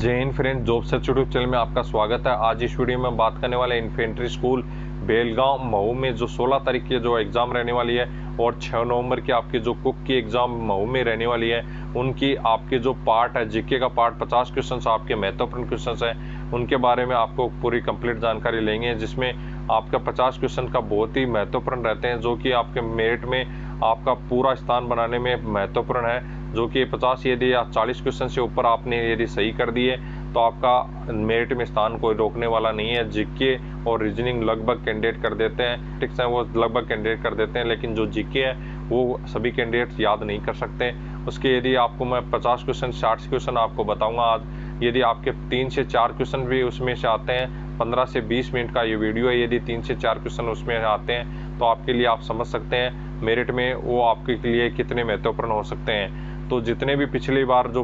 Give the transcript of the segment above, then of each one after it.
जय Hind friend, job search YouTube channel में आपका स्वागत है। आज इस वीडियो में बात करने वाले इन्फेंट्री स्कूल बेलगांव महू में जो 16 तारीख की जो एग्ज़ाम रहने वाली है और 6 नवंबर की आपकी जो कुक की एग्ज़ाम महू में रहने वाली है, उनकी आपके जो पार्ट है जीके का पार्ट 50 क्वेश्चन आपके महत्वपूर्ण क्वेश्चन हैं, उनके बारे में आपको पूरी कंप्लीट जानकारी लेंगे, जिसमें आपका 50 क्वेश्चन का बहुत ही महत्वपूर्ण रहते हैं, जो कि आपके मेरिट में आपका पूरा स्थान बनाने में महत्वपूर्ण है। जो कि 50 यदि या 40 क्वेश्चन से ऊपर आपने यदि सही कर दिए तो आपका मेरिट में स्थान कोई रोकने वाला नहीं है। जीके और रीजनिंग लगभग कैंडिडेट कर देते हैं, टिक्स हैं वो लगभग कैंडिडेट कर देते हैं, लेकिन जो जीके है वो सभी कैंडिडेट याद नहीं कर सकते। उसके यदि आपको मैं 50 क्वेश्चन 60 क्वेश्चन आपको बताऊंगा आज। यदि आपके 3 से 4 क्वेश्चन भी उसमें से आते हैं, 15 से 20 मिनट का ये वीडियो है, यदि 3 से 4 क्वेश्चन उसमें आते हैं तो आपके लिए आप समझ सकते हैं मेरिट में वो आपके लिए कितने महत्वपूर्ण हो सकते हैं। तो जितने भी पिछली बार जो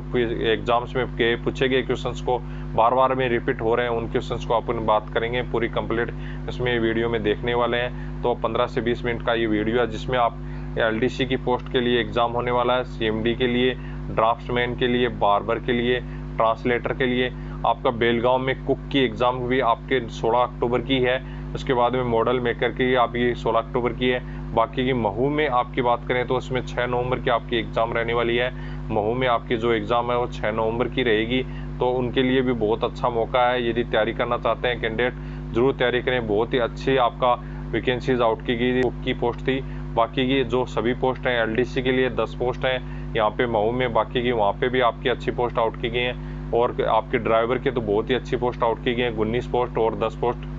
एग्जाम्स में पूछे गए क्वेश्चंस को बार बार में रिपीट हो रहे हैं, उन क्वेश्चंस को अपन बात करेंगे पूरी कंप्लीट इसमें वीडियो में देखने वाले हैं। तो 15 से 20 मिनट का ये वीडियो है, जिसमें आप एलडीसी की पोस्ट के लिए एग्जाम होने वाला है, सीएमडी के लिए, ड्राफ्ट्समैन के लिए, बार्बर के लिए, ट्रांसलेटर के लिए। आपका बेलगांव में कुक की एग्जाम भी आपके 16 अक्टूबर की है। उसके बाद में मॉडल मेकर की आपकी 16 अक्टूबर की है। बाकी की महू में आपकी बात करें तो उसमें 6 नवंबर की आपकी एग्ज़ाम रहने वाली है। महू में आपकी जो एग्ज़ाम है वो 6 नवंबर की रहेगी, तो उनके लिए भी बहुत अच्छा मौका है। यदि तैयारी करना चाहते हैं कैंडिडेट, जरूर तैयारी करें। बहुत ही अच्छी आपका वैकेंसीज आउट की गई की पोस्ट थी। बाकी की जो सभी पोस्ट हैं, एलडीसी के लिए 10 पोस्ट हैं यहाँ पे महू में, बाकी की वहाँ पे भी आपकी अच्छी पोस्ट आउट की गई हैं। और आपके ड्राइवर के तो बहुत ही अच्छी पोस्ट आउट की गई हैं, 19 पोस्ट और 10 पोस्ट।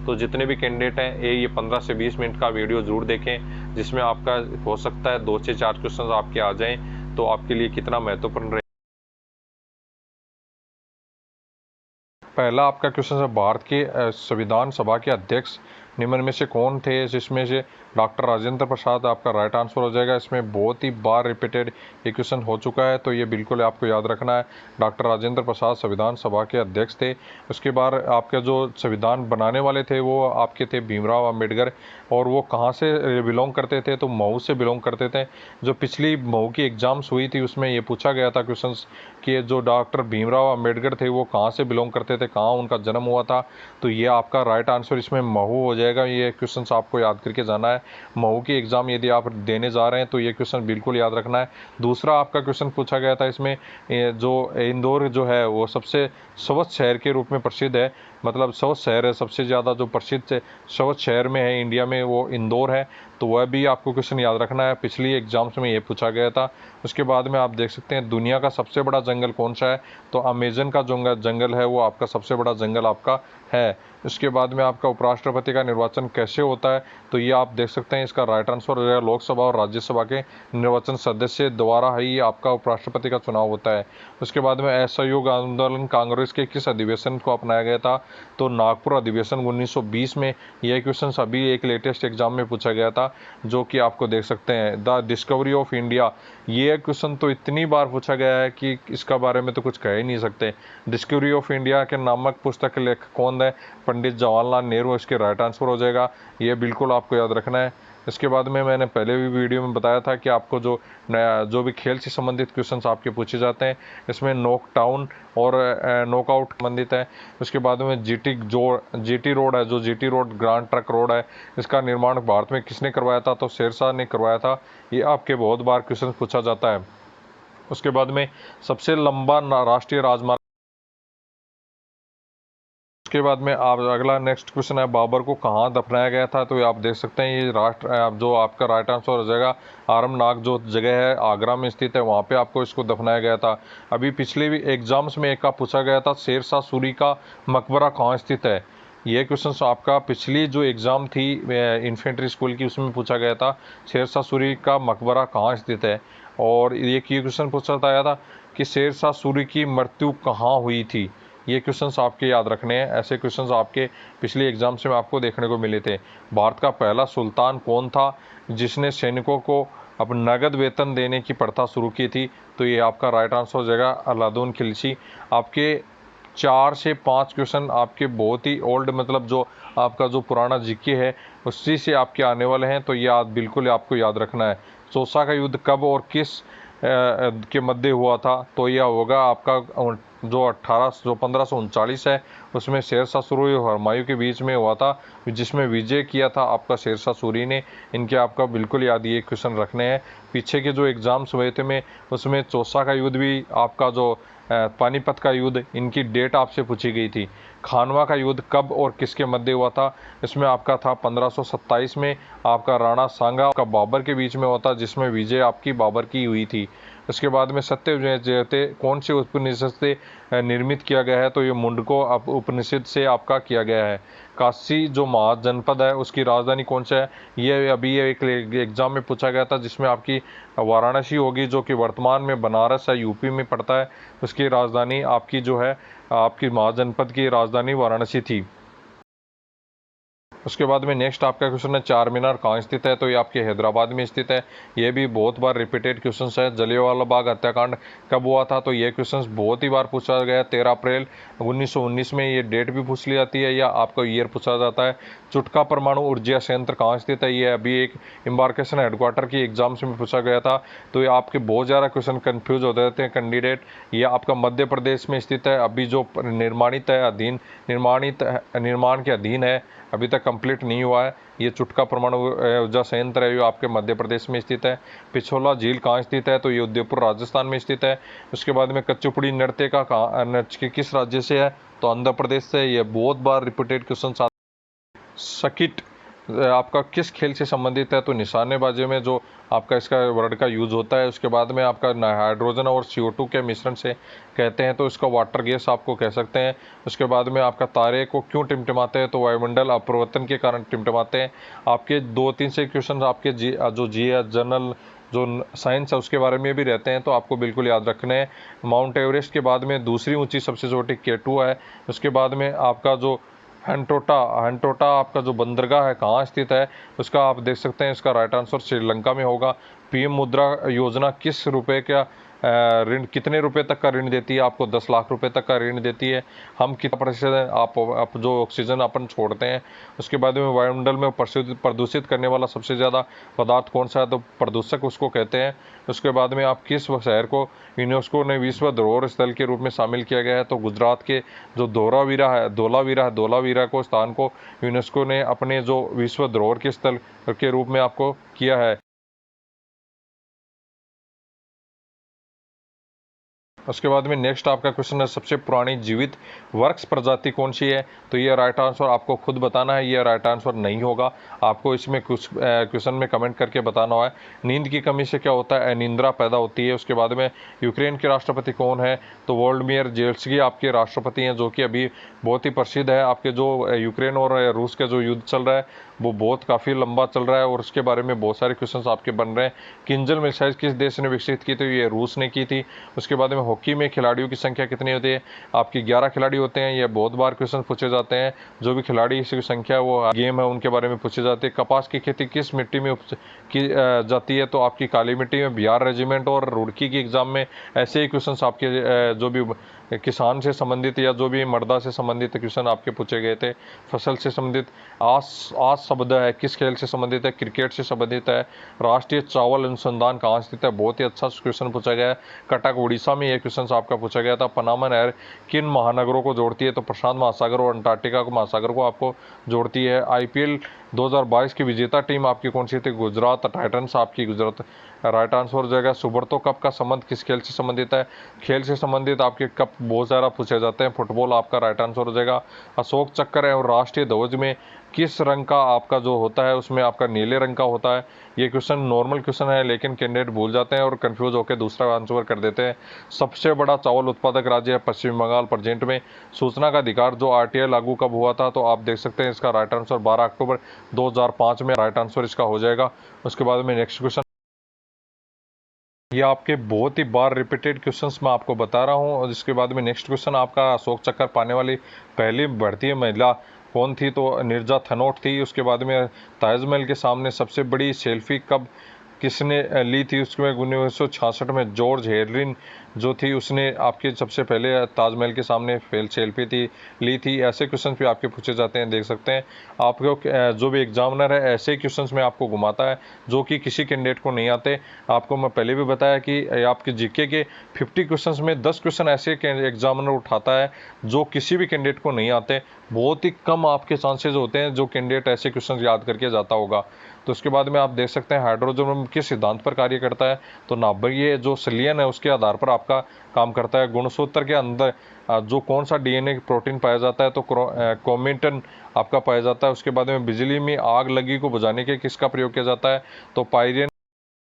तो जितने भी कैंडिडेट हैं ये 15 से 20 मिनट का वीडियो जरूर देखें, जिसमें आपका हो सकता है 2 से 4 क्वेश्चन आपके आ जाएं, तो आपके लिए कितना महत्वपूर्ण रहे। पहला आपका क्वेश्चन है, भारत के संविधान सभा के अध्यक्ष निम्न में से कौन थे? जिसमें से डॉक्टर राजेंद्र प्रसाद आपका राइट आंसर हो जाएगा। इसमें बहुत ही बार रिपीटेड ये क्वेश्चन हो चुका है, तो ये बिल्कुल आपको याद रखना है। डॉक्टर राजेंद्र प्रसाद संविधान सभा के अध्यक्ष थे। उसके बाद आपके जो संविधान बनाने वाले थे वो आपके थे भीमराव अम्बेडकर, और वो कहाँ से बिलोंग करते थे? तो मऊ से बिलोंग करते थे। जो पिछली मऊ की एग्जाम्स हुई थी उसमें ये पूछा गया था क्वेश्चन कि जो डॉक्टर भीमराव अम्बेडकर थे वो कहाँ से बिलोंग करते थे, कहाँ उनका जन्म हुआ था। तो ये आपका राइट आंसर इसमें महू हो जाएगा। ये क्वेश्चन आपको याद करके जाना है। महू की एग्जाम यदि आप देने जा रहे हैं तो ये क्वेश्चन बिल्कुल याद रखना है। दूसरा आपका क्वेश्चन पूछा गया था इसमें, जो इंदौर जो है वो सबसे स्वच्छ शहर के रूप में प्रसिद्ध है, मतलब स्वच्छ शहर है, सबसे ज़्यादा जो प्रसिद्ध स्वच्छ शहर में है इंडिया में वो इंदौर है। तो वह भी आपको क्वेश्चन याद रखना है, पिछली एग्जाम्स में ये पूछा गया था। उसके बाद में आप देख सकते हैं दुनिया का सबसे बड़ा जंगल कौन सा है? तो अमेजन का जो जंगल है वो आपका सबसे बड़ा जंगल आपका है। उसके बाद में आपका उपराष्ट्रपति का निर्वाचन कैसे होता है? तो ये आप देख सकते हैं, इसका राइट आंसर हो जाएगा लोकसभा और राज्यसभा के निर्वाचन सदस्य द्वारा ही आपका उपराष्ट्रपति का चुनाव होता है। उसके बाद में असहयोग आंदोलन कांग्रेस के किस अधिवेशन को अपनाया गया था? तो नागपुर अधिवेशन 1920 में। यह क्वेश्चन अभी एक लेटेस्ट एग्जाम में पूछा गया था, जो कि आपको देख सकते हैं। द डिस्कवरी ऑफ इंडिया, ये क्वेश्चन तो इतनी बार पूछा गया है कि इसका बारे में तो कुछ कह ही नहीं सकते। डिस्कवरी ऑफ इंडिया के नामक पुस्तक के लेखक कौन है? पंडित जवाहरलाल नेहरू इसके राइट आंसर हो जाएगा। ये बिल्कुल आपको याद रखना है। इसके बाद में मैंने पहले भी वीडियो में बताया था कि आपको जो भी खेल से संबंधित क्वेश्चंस आपके पूछे जाते हैं, इसमें नॉक डाउन और नॉकआउट संबंधित है। उसके बाद में जीटी रोड है, जो GT road grand truck road है, इसका निर्माण भारत में किसने करवाया था? तो शेरशाह ने करवाया था। ये आपके बहुत बार क्वेश्चन पूछा जाता है। उसके बाद में सबसे लंबा राष्ट्रीय राजमार्ग, उसके बाद में आप अगला नेक्स्ट क्वेश्चन है, बाबर को कहाँ दफनाया गया था? तो आप देख सकते हैं ये जो आपका राइट आंसर हो जाएगा आरमनाग, जो जगह है आगरा में स्थित है, वहाँ पे आपको इसको दफनाया गया था। अभी पिछले भी एग्जाम्स में एक का पूछा गया था, शेरशाह सूरी का मकबरा कहाँ स्थित है? ये क्वेश्चन आपका पिछली जो एग्ज़ाम थी इन्फेंट्री स्कूल की उसमें पूछा गया था, शेरशाह सूरी का मकबरा कहाँ स्थित है। और ये क्वेश्चन पूछा गया था कि शेरशाह सूरी की मृत्यु कहाँ हुई थी। ये क्वेश्चंस आपके याद रखने हैं। ऐसे क्वेश्चंस आपके पिछले एग्जाम्स में आपको देखने को मिले थे। भारत का पहला सुल्तान कौन था जिसने सैनिकों को अब नगद वेतन देने की प्रथा शुरू की थी? तो ये आपका राइट आंसर हो जाएगा अलाउद्दीन खिलजी। आपके 4 से 5 क्वेश्चन आपके बहुत ही ओल्ड, मतलब जो आपका जो पुराना जीके है उसी से आपके आने वाले हैं, तो ये बिल्कुल आपको याद रखना है। चौसा का युद्ध कब और किस के मध्य हुआ था? तो यह होगा आपका जो 1539 है उसमें शेरशाह सूरी और हुमायूं के बीच में हुआ था, जिसमें विजय किया था आपका शेरशाह सूरी ने। इनके आपका बिल्कुल याद ये क्वेश्चन रखने हैं। पीछे के जो एग्जाम्स हुए थे में उसमें चौसा का युद्ध भी, आपका जो पानीपत का युद्ध, इनकी डेट आपसे पूछी गई थी। खानवा का युद्ध कब और किसके मध्य हुआ था, इसमें आपका था 1527 में, आपका राणा सांगा का बाबर के बीच में हुआ था, जिसमें विजय आपकी बाबर की हुई थी। उसके बाद में सत्य जयते कौन से उपनिषद से निर्मित किया गया है, तो ये मुंडको उपनिषद से आपका किया गया है। काशी जो महाजनपद है उसकी राजधानी कौन सा है, ये अभी एक एग्जाम में पूछा गया था, जिसमें आपकी वाराणसी होगी, जो कि वर्तमान में बनारस है, यूपी में पड़ता है। उसकी राजधानी आपकी जो है, आपकी महाजनपद की राजधानी वाराणसी थी। उसके बाद में नेक्स्ट आपका क्वेश्चन है चार मीनार कहाँ स्थित है, तो ये आपके हैदराबाद में स्थित है। ये भी बहुत बार रिपीटेड क्वेश्चन है। जलियांवाला बाग हत्याकांड कब हुआ था, तो ये क्वेश्चन बहुत ही बार पूछा गया। 13 अप्रैल 1919 में ये डेट भी पूछ ली जाती है, या आपको ईयर पूछा जाता है। चुटका परमाणु ऊर्जा संयंत्र कहाँ स्थित है, ये अभी एक एम्बार्केशन हेडक्वार्टर की एग्जाम्स में पूछा गया था। तो ये आपके बहुत ज़्यादा क्वेश्चन कन्फ्यूज हो जाते हैं कैंडिडेट। ये आपका मध्य प्रदेश में स्थित है, अभी जो निर्माण के अधीन है, अभी तक कंप्लीट नहीं हुआ है। ये चुटका परमाणु ऊर्जा संयंत्र है, जो आपके मध्य प्रदेश में स्थित है। पिछोला झील कहाँ स्थित है, तो ये उदयपुर राजस्थान में स्थित है। उसके बाद में कच्चीपुड़ी नृत्य का नृत्य किस राज्य से है, तो आंध्र प्रदेश से। ये बहुत बार रिपीटेड क्वेश्चन। सकिट आपका किस खेल से संबंधित है, तो निशानेबाजी में जो आपका इसका वर्ड का यूज होता है। उसके बाद में आपका हाइड्रोजन और CO2 के मिश्रण से कहते हैं, तो इसका वाटर गैस आपको कह सकते हैं। उसके बाद में आपका तारे को क्यों टिमटिमाते हैं, तो वायुमंडल अपरिवर्तन के कारण टिमटिमाते हैं। आपके 2-3 से क्वेश्चन आपके जी जनरल जो साइंस है उसके बारे में भी रहते हैं, तो आपको बिल्कुल याद रखने हैं। माउंट एवरेस्ट के बाद में दूसरी ऊंची सबसे छोटी K2 है। उसके बाद में आपका जो हंटोटा आपका जो बंदरगाह है कहाँ स्थित है, उसका आप देख सकते हैं। इसका राइट आंसर श्रीलंका में होगा। PM मुद्रा योजना किस रुपए का ऋण, कितने रुपए तक का ऋण देती है, आपको 10 लाख रुपए तक का ऋण देती है। हम कितना प्रतिशत आप जो ऑक्सीजन अपन छोड़ते हैं। उसके बाद में वायुमंडल में प्रदूषित करने वाला सबसे ज़्यादा पदार्थ कौन सा है, तो प्रदूषक उसको कहते हैं। उसके बाद में आप किस शहर को यूनेस्को ने विश्व धरोहर स्थल के रूप में शामिल किया गया है, तो गुजरात के जो धोलावीरा को स्थान को यूनेस्को ने अपने जो विश्व धरोहर के स्थल के रूप में आपको किया है। उसके बाद में नेक्स्ट आपका क्वेश्चन है सबसे पुरानी जीवित वर्क्स प्रजाति कौन सी है, तो ये राइट आंसर आपको खुद बताना है। ये राइट आंसर नहीं होगा, आपको इसमें कुछ क्वेश्चन में कमेंट करके बताना है। नींद की कमी से क्या होता है, अनिद्रा पैदा होती है। उसके बाद में यूक्रेन के राष्ट्रपति कौन है, तो वोलोदिमीर ज़ेलेंस्की आपके राष्ट्रपति हैं, जो कि अभी बहुत ही प्रसिद्ध है। आपके जो यूक्रेन और रूस का जो युद्ध चल रहा है वो बहुत काफ़ी लंबा चल रहा है, और उसके बारे में बहुत सारे क्वेश्चन आपके बन रहे हैं। किंजल मिसाइल किस देश ने विकसित की थी, ये रूस ने की थी। उसके बाद में हॉकी में खिलाड़ियों की संख्या कितनी होती है, आपकी 11 खिलाड़ी होते हैं। ये बहुत बार क्वेश्चन पूछे जाते हैं, जो भी खिलाड़ी की संख्या वो गेम है उनके बारे में पूछे जाते हैं। कपास की खेती किस मिट्टी में की जाती है, तो आपकी काली मिट्टी में। बिहार रेजिमेंट और रुड़की की एग्जाम में ऐसे ही क्वेश्चन आपके जो भी किसान से संबंधित या जो भी मर्दा से संबंधित क्वेश्चन आपके पूछे गए थे। फसल से संबंधित आज शब्द है किस खेल से संबंधित है, क्रिकेट से संबंधित है। राष्ट्रीय चावल अनुसंधान कहाँ स्थित है, बहुत ही अच्छा क्वेश्चन पूछा गया है। कटक उड़ीसा में ये क्वेश्चन आपका पूछा गया था। पनामा नहर किन महानगरों को जोड़ती है, तो प्रशांत महासागर और अंटार्कटिका को महासागर को आपको जोड़ती है। IPL 2022 की विजेता टीम आपकी कौन सी थी, गुजरात टाइटंस आपकी गुजरात। राइट आंसर हो जाएगा। सुब्रतो कप का संबंध किस खेल से संबंधित है, खेल से संबंधित आपके कप बहुत सारा पूछे जाते हैं। फुटबॉल आपका राइट आंसर हो जाएगा। अशोक चक्र है और राष्ट्रीय ध्वज में किस रंग का आपका जो होता है, उसमें आपका नीले रंग का होता है। ये क्वेश्चन नॉर्मल क्वेश्चन है, लेकिन कैंडिडेट भूल जाते हैं और कंफ्यूज होकर दूसरा आंसर कर देते हैं। सबसे बड़ा चावल उत्पादक राज्य है पश्चिम बंगाल। प्रेजेंट में सूचना का अधिकार जो RTI लागू कब हुआ था, तो आप देख सकते हैं इसका राइट आंसर 12 अक्टूबर 2005 में राइट आंसर इसका हो जाएगा। उसके बाद में नेक्स्ट क्वेश्चन, ये आपके बहुत ही बार रिपीटेड क्वेश्चंस मैं आपको बता रहा हूँ। और इसके बाद में नेक्स्ट क्वेश्चन आपका अशोक चक्र पाने वाली पहली भारतीय महिला कौन थी, तो नीरजा थनोट थी। उसके बाद में ताजमहल के सामने सबसे बड़ी सेल्फी कब किसने ली थी, उसमें 1966 में जॉर्ज हेरलिन जो थी उसने आपके सबसे पहले ताजमहल के सामने सेल्फी ली थी। ऐसे क्वेश्चन भी आपके पूछे जाते हैं, देख सकते हैं। आपको जो भी एग्जामिनर है ऐसे क्वेश्चंस में आपको घुमाता है जो कि किसी कैंडिडेट को नहीं आते। आपको मैं पहले भी बताया कि आपके जीके के 50 क्वेश्चंस में 10 क्वेश्चन ऐसे एग्जामिनर उठाता है जो किसी भी कैंडिडेट को नहीं आते। बहुत ही कम आपके चांसेस होते हैं जो कैंडिडेट ऐसे क्वेश्चन याद करके जाता होगा। तो उसके बाद में आप देख सकते हैं हाइड्रोजन किस सिद्धांत पर कार्य करता है, तो नाभिकीय जो संलयन है उसके आधार पर आपका काम करता है। गुणसूत्र के अंदर जो कौन सा डीएनए प्रोटीन पाया जाता है, तो क्रोमेटिन आपका पाया जाता है। उसके बाद में बिजली में आग लगी को बुझाने के किसका प्रयोग किया जाता है, तो पायरेन।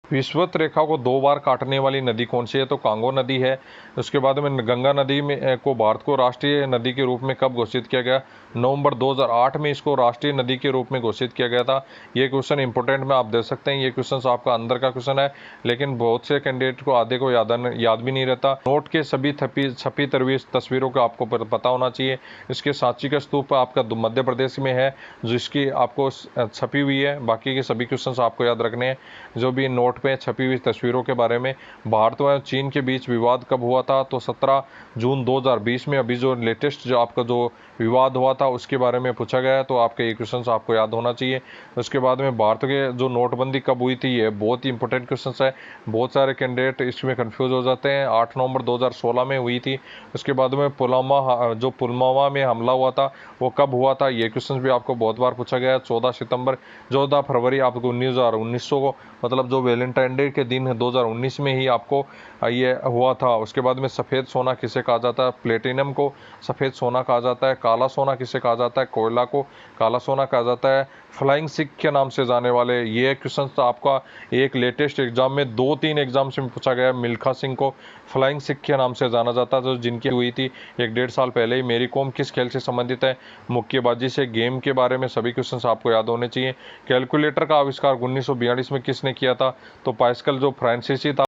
विषुवत रेखा को 2 बार काटने वाली नदी कौन सी है, तो कांगो नदी है। उसके बाद में गंगा नदी में को भारत को राष्ट्रीय नदी के रूप में कब घोषित किया गया, नवंबर 2008 में इसको राष्ट्रीय नदी के रूप में घोषित किया गया था। ये क्वेश्चन इंपॉर्टेंट में आप देख सकते हैं, ये क्वेश्चन आपका अंदर का क्वेश्चन है, लेकिन बहुत से कैंडिडेट को आधे को याद भी नहीं रहता। नोट के सभी छपी तस्वीरों का आपको पता होना चाहिए। इसके सांची का स्तूप आपका मध्य प्रदेश में है, जिसकी आपको छपी हुई है। बाकी के सभी क्वेश्चन आपको याद रखने हैं जो भी नोट पे छपी हुई तस्वीरों के बारे में। भारत व चीन के बीच विवाद कब हुआ था, तो 17 जून 2020 में। अभी जो लेटेस्ट जो आपका जो विवाद हुआ था उसके बारे में पूछा गया है, तो आपके ये क्वेश्चंस आपको याद होना चाहिए। उसके बाद में भारत के जो नोटबंदी कब हुई थी, ये बहुत ही इंपॉर्टेंट क्वेश्चन है। बहुत सारे कैंडिडेट इसमें कंफ्यूज हो जाते हैं। 8 नवंबर 2016 में हुई थी। उसके बाद में पुलवामा में हमला हुआ था वो कब हुआ था, ये क्वेश्चन भी आपको बहुत बार पूछा गया है। 14 फरवरी आपको 1919 को, मतलब जो वैलेंटाइन डे के दिन है 2019 में ही आपको ये हुआ था। उसके बाद में सफ़ेद सोना किसे कहा जाता है, प्लेटिनम को सफ़ेद सोना कहा जाता है। काला सोना किसे कहा जाता है, कोयला को काला सोना कहा जाता है। फ्लाइंग सिख के नाम से जाने वाले, ये क्वेश्चन तो आपका एक लेटेस्ट एग्जाम में 2-3 एग्जाम से पूछा गया। मिल्खा सिंह को फ्लाइंग सिख के नाम से जाना जाता है, जो जिनकी हुई थी 1-1.5 साल पहले ही। मेरी कॉम किस खेल से संबंधित है, मुक्केबाजी से। गेम के बारे में सभी क्वेश्चन आपको याद होने चाहिए। कैलकुलेटर का आविष्कार 1942 में किसने किया था, तो पास्कल जो फ्रांसीसी था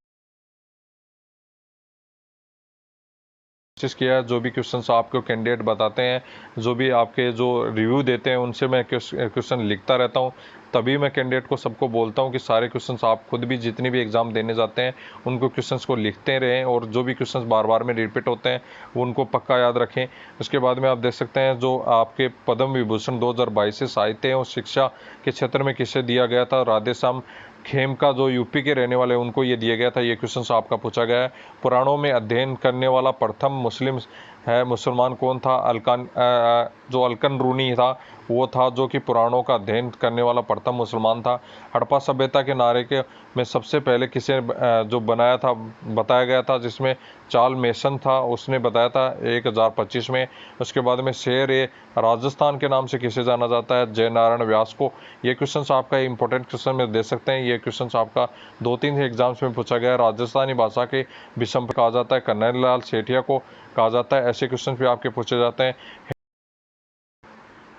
किया। जो भी क्वेश्चंस आपको कैंडिडेट बताते हैं, जो भी आपके जो रिव्यू देते हैं, उनसे मैं क्वेश्चन लिखता रहता हूं। तभी मैं कैंडिडेट को सबको बोलता हूं कि सारे क्वेश्चंस आप खुद भी जितनी भी एग्जाम देने जाते हैं उनको क्वेश्चंस को लिखते रहें, और जो भी क्वेश्चंस बार बार में रिपीट होते हैं वो उनको पक्का याद रखें। उसके बाद में आप देख सकते हैं जो आपके पद्म विभूषण 2022 से साहित्य और शिक्षा के क्षेत्र में किसे दिया गया था, राधेश्याम खेमका जो यूपी के रहने वाले उनको ये दिया गया था। ये क्वेश्चन आपका पूछा गया है। पुराणों में अध्ययन करने वाला प्रथम मुसलमान कौन था, जो अलकन रूनी था वो था जो कि पुराणों का अध्ययन करने वाला प्रथम मुसलमान था। हड़प्पा सभ्यता के नारे के में सबसे पहले किसे जो बनाया था बताया गया था, जिसमें चार्ल्स मेसन था, उसने बताया था 1025 में। उसके बाद में शेर ए राजस्थान के नाम से किसे जाना जाता है, जय नारायण व्यास को। ये क्वेश्चन आपका इंपॉर्टेंट क्वेश्चन में दे सकते हैं। ये क्वेश्चन आपका 2-3 एग्जाम्स में पूछा गया है। राजस्थानी भाषा के विषम कहा जाता है, कन्हैयालाल सेठिया को कहा जाता है। ऐसे क्वेश्चन भी आपके पूछे जाते हैं।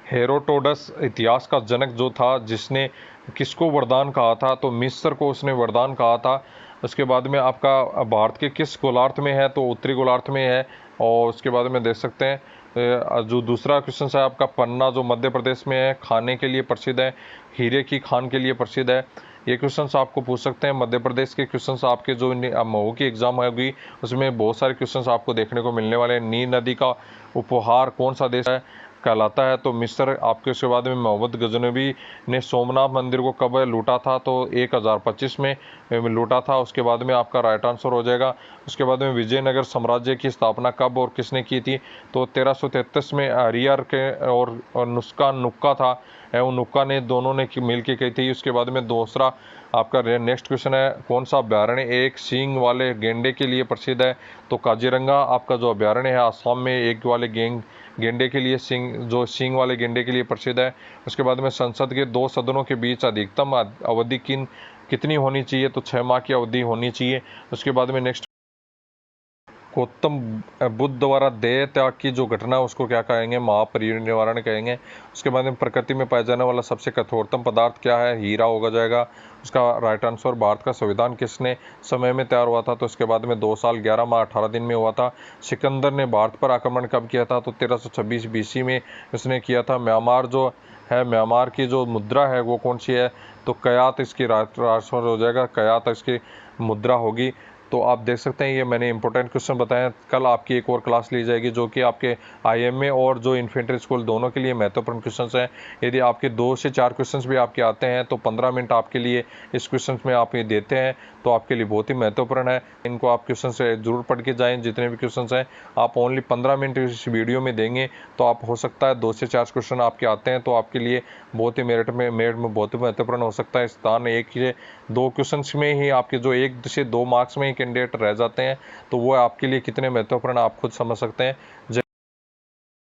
हेरोडोटस इतिहास का जनक जो था, जिसने किसको वरदान कहा था, तो मिस्र को उसने वरदान कहा था। उसके बाद में आपका भारत के किस गोलार्ध में है, तो उत्तरी गोलार्ध में है। और उसके बाद में देख सकते हैं जो दूसरा क्वेश्चन है आपका, पन्ना जो मध्य प्रदेश में है, खाने के लिए प्रसिद्ध है, हीरे की खान के लिए प्रसिद्ध है। ये क्वेश्चंस आपको पूछ सकते हैं। मध्य प्रदेश के क्वेश्चंस आपके जो मऊ की एग्जाम होगी उसमें बहुत सारे क्वेश्चंस आपको देखने को मिलने वाले हैं। नील नदी का उपहार कौन सा देश है कहलाता है, तो मिस्र। आपके उसके बाद में मोहम्मद गजनवी ने सोमनाथ मंदिर को कब लूटा था, तो 1025 में लूटा था। उसके बाद में आपका राइट आंसर हो जाएगा। उसके बाद में विजयनगर साम्राज्य की स्थापना कब और किसने की थी, तो 1333 में हरियर के और नुस्खा नुक्का था, एवं नुक्का ने दोनों ने मिल के की थी। उसके बाद में दूसरा आपका नेक्स्ट क्वेश्चन है, कौन सा अभ्यारण्य एक सींग वाले गेंडे के लिए प्रसिद्ध है, तो काजीरंगा आपका जो अभ्यारण्य है आसाम में एक वाले गेंडे के लिए सींग वाले गेंडे के लिए प्रसिद्ध है। उसके बाद में संसद के 2 सदनों के बीच अधिकतम अवधि कितनी होनी चाहिए, तो 6 माह की अवधि होनी चाहिए। उसके बाद में नेक्स्ट, गौतम बुद्ध द्वारा देह त्याग की जो घटना है उसको क्या कहेंगे, महापरिनिर्वाण कहेंगे। उसके बाद में प्रकृति में पाया जाने वाला सबसे कठोरतम पदार्थ क्या है, हीरा होगा जाएगा उसका राइट आंसर। भारत का संविधान किसने समय में तैयार हुआ था, तो उसके बाद में 2 साल 11 माह 18 दिन में हुआ था। सिकंदर ने भारत पर आक्रमण कब किया था, तो 1326 BC में इसने किया था। म्यांमार जो है, म्यांमार की जो मुद्रा है वो कौन सी है, तो कयात इसकी राइट आंसर हो जाएगा, कयात इसकी मुद्रा होगी। तो आप देख सकते हैं ये मैंने इंपॉर्टेंट क्वेश्चन बताए। कल आपकी एक और क्लास ली जाएगी जो कि आपके IMA और जो इन्फेंट्री स्कूल दोनों के लिए महत्वपूर्ण क्वेश्चन हैं। यदि आपके 2 से 4 क्वेश्चन भी आपके आते हैं तो 15 मिनट आपके लिए इस क्वेश्चन में आप ये देते हैं तो आपके लिए बहुत ही महत्वपूर्ण है। इनको आप क्वेश्चन से जरूर पढ़ के जाएं। जितने भी क्वेश्चन हैं आप ओनली 15 मिनट इस वीडियो में देंगे तो आप हो सकता है 2 से 4 क्वेश्चन आपके आते हैं तो आपके लिए बहुत ही मेरिट में बहुत ही महत्वपूर्ण हो सकता है। स्थान 1 से 2 क्वेश्चन में ही आपके जो 1 से 2 मार्क्स में ही कैंडिडेट रह जाते हैं तो वो आपके लिए कितने महत्वपूर्ण आप खुद समझ सकते हैं।